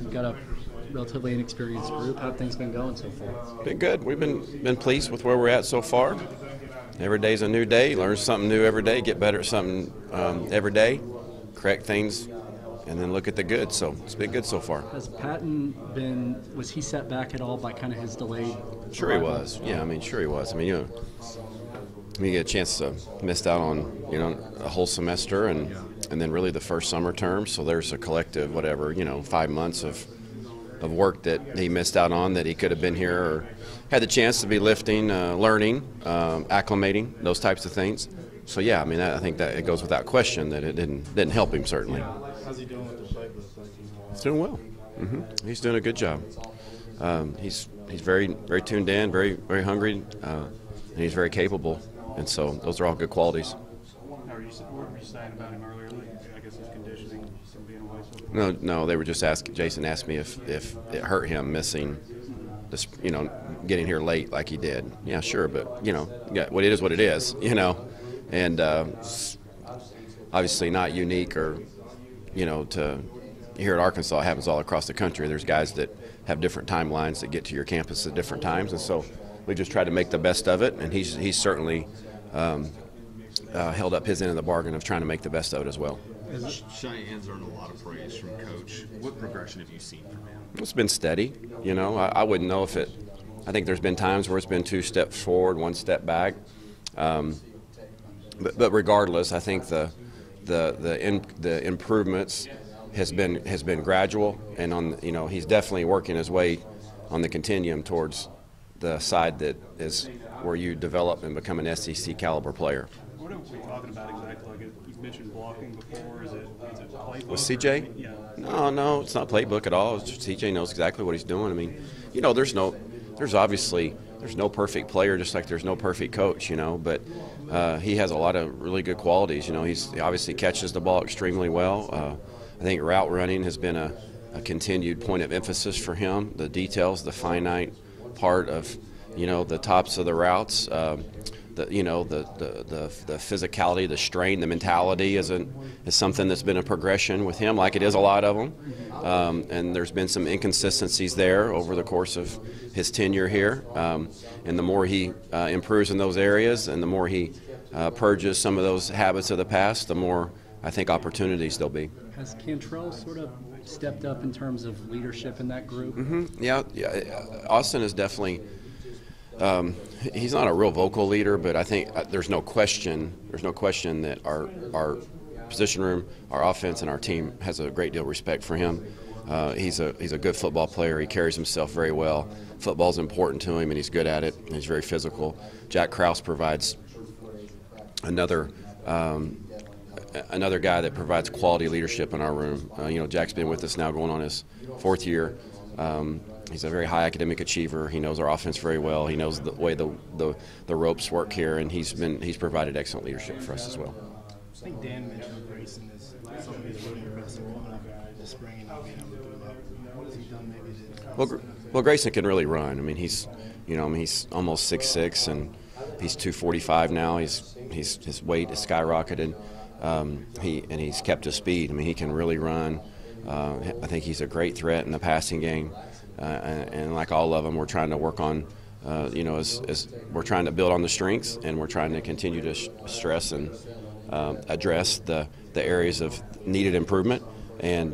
You've got a relatively inexperienced group. How have things been going so far? Been good. We've been pleased with where we're at so far. Every day's a new day. Learn something new every day. Get better at something every day. Correct things, and then look at the good. So it's been good so far. Has Patton was he set back at all by kind of his delayed? Sure he was. Yeah, sure he was. you get a chance to missed out on, a whole semester and then really the first summer term. So there's a collective, 5 months of work that he missed out on that he could have been here or had the chance to be lifting, learning, acclimating, those types of things. So yeah, I think that it goes without question that it didn't help him certainly. How's he doing with the playbook? He's doing well. He's doing a good job. He's very very tuned in, very very hungry, and he's very capable. And so those are all good qualities. What were you saying about him earlier? I guess his conditioning, him being away. No, they were just asking. Jason asked me if it hurt him missing this, getting here late like he did. Yeah, sure, but what it is, what it is, and obviously not unique or to here at Arkansas. It happens all across the country. There's guys that have different timelines that get to your campus at different times, and so we just try to make the best of it. And he's certainly held up his end of the bargain of trying to make the best of it as well. Cheyenne's earned a lot of praise from Coach. What progression have you seen from him? It's been steady. I wouldn't know if it. I think there's been times where it's been 2 steps forward, 1 step back. But regardless, I think the improvements has been gradual, and he's definitely working his way on the continuum towards the side that is where you develop and become an SEC caliber player. What are we talking about exactly? Like you mentioned blocking before. Is it playbook? With CJ? Yeah. No, it's not playbook at all. CJ knows exactly what he's doing. There's no perfect player, just like there's no perfect coach, but he has a lot of really good qualities. He obviously catches the ball extremely well. I think route running has been a continued point of emphasis for him. The details, the finite part of, the tops of the routes, the physicality, the strain, the mentality is something that's been a progression with him, like it is a lot of them. And there's been some inconsistencies there over the course of his tenure here. And the more he improves in those areas, and the more he purges some of those habits of the past, the more I think opportunities there'll be. Has Cantrell sort of stepped up in terms of leadership in that group? Yeah. Austin is definitely. He's not a real vocal leader, but I think there's no question that our position room, our offense, and our team has a great deal of respect for him. He's a good football player. He carries himself very well. Football's important to him, and he's good at it. And he's very physical. Jack Krause provides another guy that provides quality leadership in our room. Jack's been with us now going on his 4th year. He's a very high academic achiever. He knows our offense very well. He knows the way the ropes work here, and he's provided excellent leadership for us as well. I think Dan mentioned Grayson is something he's really impressive coming up this spring and not being able to do that. What has he done maybe? Well, Grayson can really run. He's almost 6'6", and he's 245 now. His weight has skyrocketed. He's kept his speed. He can really run. I think he's a great threat in the passing game. And like all of them, we're trying to work on, as we're trying to build on the strengths, and we're trying to continue to stress and address the areas of needed improvement. And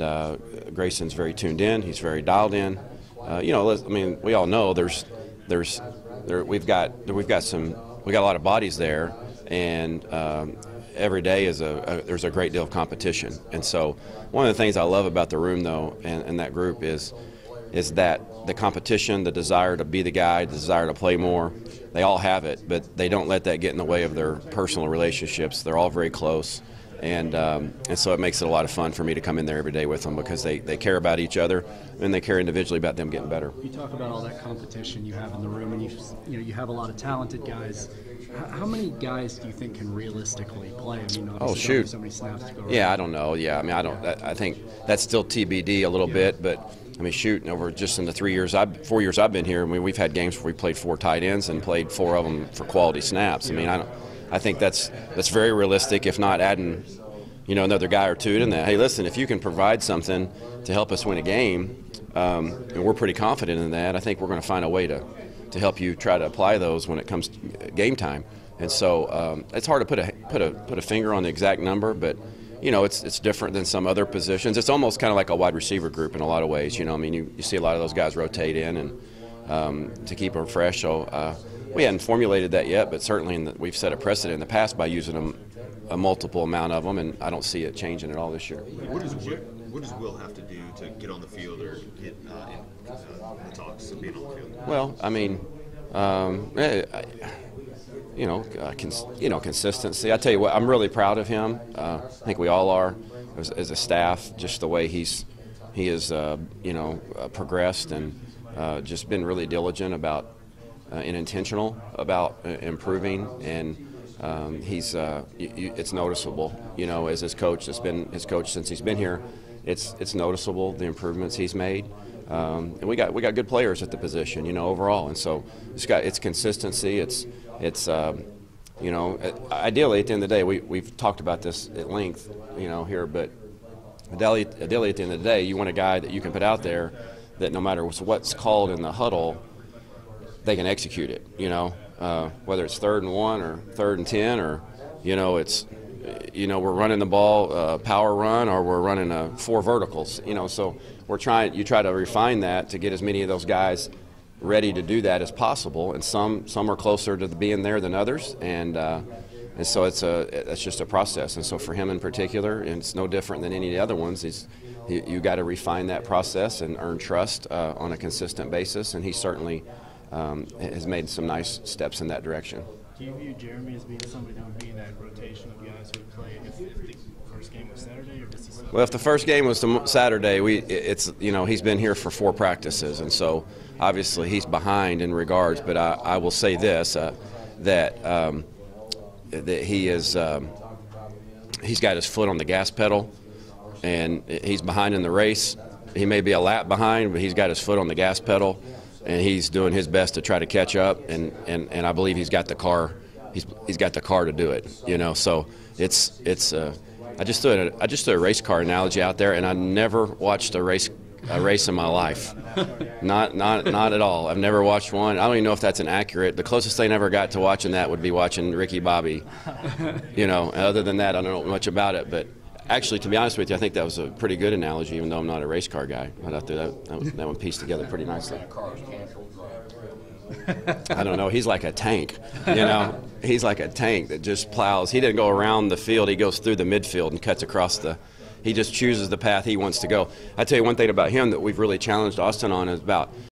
Grayson's very tuned in. He's very dialed in. We all know we've got a lot of bodies there, and every day there's a great deal of competition. And so one of the things I love about the room, though, and that group is that the competition, the desire to be the guy, the desire to play more, they all have it, but they don't let that get in the way of their personal relationships. They're all very close, and so it makes it a lot of fun for me to come in there every day with them, because they care about each other, and they care individually about them getting better. You talk about all that competition you have in the room, and you have a lot of talented guys. How many guys do you think can realistically play? Shoot. So many snaps to go around. Yeah, I don't know. Yeah, I think that's still TBD a little bit, but over just in the 4 years I've been here, we've had games where we played 4 tight ends and played 4 of them for quality snaps. I think that's very realistic, if not adding another guy or two in that. Hey, listen, if you can provide something to help us win a game, and we're pretty confident in that, I think we're going to find a way to help you try to apply those when it comes to game time. And so it's hard to put a finger on the exact number, but it's different than some other positions. It's almost kind of like a wide receiver group in a lot of ways. I mean, you see a lot of those guys rotate in and to keep them fresh. So we hadn't formulated that yet, but certainly we've set a precedent in the past by using them a multiple amount of them, and I don't see it changing at all this year. What does Will have to do to get on the field or get in the talks of being on the field? Well, I mean, consistency. I tell you what, I'm really proud of him. I think we all are as a staff, just the way he has progressed and just been really diligent about and intentional about improving, and it's noticeable. As his coach, that's been his coach since he's been here. It's noticeable the improvements he's made, and we got good players at the position, overall, and so it's consistency. It's ideally at the end of the day, we've talked about this at length, here, but ideally at the end of the day, you want a guy that you can put out there that no matter what's called in the huddle, they can execute it, whether it's 3rd and 1 or 3rd and 10 or, it's, we're running the ball power run or we're running 4 verticals, so you try to refine that to get as many of those guys ready to do that as possible, and some are closer to being there than others, and so it's just a process. And so for him in particular, and it's no different than any of the other ones, you got to refine that process and earn trust on a consistent basis, and he certainly has made some nice steps in that direction. Do you view Jeremy as being somebody that would be in that rotation of guys who would play if the first game was Saturday, or does he still? Well, if the first game was Saturday, he's been here for 4 practices, and so obviously he's behind in regards. But I will say this, that he is he's got his foot on the gas pedal, and he's behind in the race. He may be a lap behind, but he's got his foot on the gas pedal, and he's doing his best to try to catch up. And I believe he's got the car. He's got the car to do it. So it's. I just threw a race car analogy out there, and I never watched a race in my life. Not at all. I've never watched one. I don't even know if that's inaccurate. The closest thing I ever got to watching that would be watching Ricky Bobby. Other than that, I don't know much about it. But actually, to be honest with you, I think that was a pretty good analogy, even though I'm not a race car guy. I thought that one pieced together pretty nicely. I don't know. He's like a tank, He's like a tank that just plows. He didn't go around the field. He goes through the midfield and cuts across he just chooses the path he wants to go. I tell you one thing about him that we've really challenged Austin on is about